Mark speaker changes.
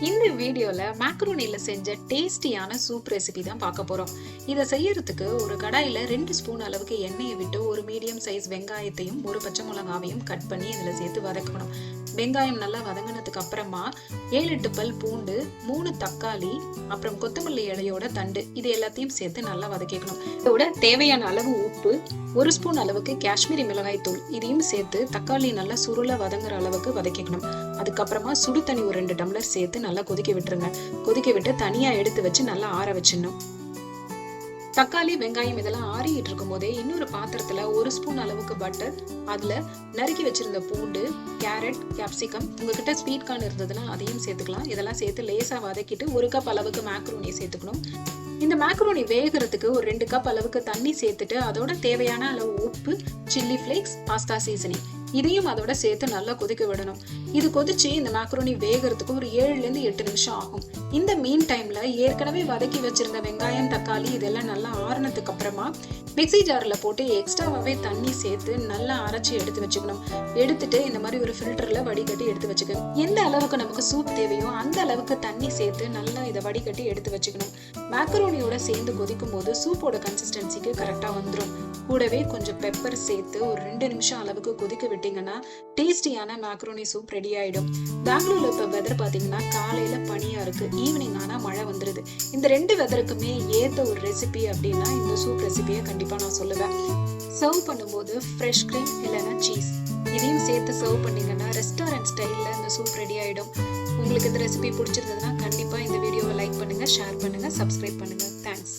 Speaker 1: இந்த வீடியோல மேக்ரோனில செஞ்ச டேஸ்டியான சூப் ரெசிபி தான் பார்க்க போறோம். இதை செய்யறதுக்கு ஒரு கடாயில 2 ஸ்பூன் அளவுக்கு எண்ணெயை விட்டு ஒரு மீடியம் சைஸ் வெங்காயத்தையும் ஒரு பச்சை மிளகாவையும் கட் பண்ணி இதுல சேர்த்து வதக்கணும். வெங்காயம் நல்லா வதங்கினதுக்கு அப்புறமா 7-8 பல் பூண்டு, 3 தக்காளி, அப்புறம் கொத்தமல்லி இலையோட தண்டு இது எல்லாத்தையும் சேர்த்து நல்லா வதக்கிக்கணும். இதோட தேவையான அளவு உப்பு, 1 ஸ்பூன் அளவுக்கு காஷ்மீரி மிளகாய் தூள் இதையும் சேர்த்து தக்காளி நல்லா சுருள வதங்குற அளவுக்கு வதக்கிக்கணும். அதுக்கப்புறமா சுடு தண்ணி ஒரு 2 டம்ளர் சேர்த்து நல்லா கொதிக்க விட்டுருங்க. கொதிக்க விட்டு தனியா எடுத்து வச்சு நல்லா ஆற வச்சிடணும். தக்காளி, வெங்காயம் இதெல்லாம் ஆறிட்டு இருக்கும் போதே இன்னொரு பாத்திரத்துல 1 ஸ்பூன் அளவுக்கு பட்டர், அதுல நறுக்கி வச்சிருந்த பூண்டு, கேரட், கேப்சிகம், உங்ககிட்ட ஸ்வீட் கார்ன் இருந்ததுன்னா அதையும் சேர்த்துக்கலாம். இதெல்லாம் சேர்த்து லேசா வதக்கிட்டு 1 கப் அளவுக்கு மேக்ரோனி சேர்த்துக்கணும். இந்த மேக்ரோனி வேகிறதுக்கு ஒரு 2 கப் அளவுக்கு தண்ணி சேர்த்துட்டு அதோட தேவையான அளவு உப்பு, சில்லி ஃபிளேக்ஸ், பாஸ்தா சீசனிங் இதையும் அதோட சேர்த்து நல்லா கொதிக்க விடணும். இது கொதிச்சு இந்த மேக்ரோனி வேகிறதுக்கு ஒரு 7-8 நிமிஷம் ஆகும். இந்த மீன் டைம்ல ஏற்கனவே வதக்கி வச்சிருந்த வெங்காயம், தக்காளி இதெல்லாம் நல்லா ஆறுனதுக்கு அப்புறமா மிக்ஸி ஜார்ல போட்டு எக்ஸ்ட்ராவாவே தண்ணி சேர்த்து நல்லா அரைச்சி எடுத்து வச்சுக்கணும். எடுத்துட்டு இந்த மாதிரி ஒரு ஃபில்டர்ல வடிகட்டி எடுத்து வச்சுக்கணும். எந்த அளவுக்கு நமக்கு சூப் தேவையோ அந்த அளவுக்கு தண்ணி சேர்த்து நல்லா இதை வடிகட்டி எடுத்து வச்சுக்கணும். மேக்ரோனியோட சேர்ந்து கொதிக்கும் போது சூப்போட கன்சிஸ்டன்சிக்கு கரெக்டா வந்துடும். கூடவே கொஞ்சம் பெப்பர் சேர்த்து ஒரு 2 நிமிஷம் அளவுக்கு கொதிக்க விட்டீங்கன்னா டேஸ்டியான மேக்ரோனி சூப் ரெடி ஆயிடும். பெங்களூர்ல இப்ப வெதர் பாத்தீங்கன்னா காலையில பனியா இருக்கு, ஈவினிங் ஆனா மழை வந்துருது. இந்த 2 வெதருக்குமே ஏத்த ஒரு ரெசிபி அப்படின்னா இந்த சூப் ரெசிபியை கண்டிப்பா நான் சொல்லுவேன். சர்வ் பண்ணும்போது ஃப்ரெஷ் கிரீம் இல்லைன்னா சீஸ் இதையும் சேர்த்து சர்வ் பண்ணீங்கன்னா ரெஸ்டாரண்ட் ஸ்டைல்ல இந்த சூப் ரெடி ஆயிடும். உங்களுக்கு இந்த ரெசிபி பிடிச்சிருந்ததுன்னா கண்டிப்பா இந்த வீடியோவை லைக் பண்ணுங்க, ஷேர் பண்ணுங்க, சப்ஸ்கிரைப் பண்ணுங்க. தேங்க்ஸ்.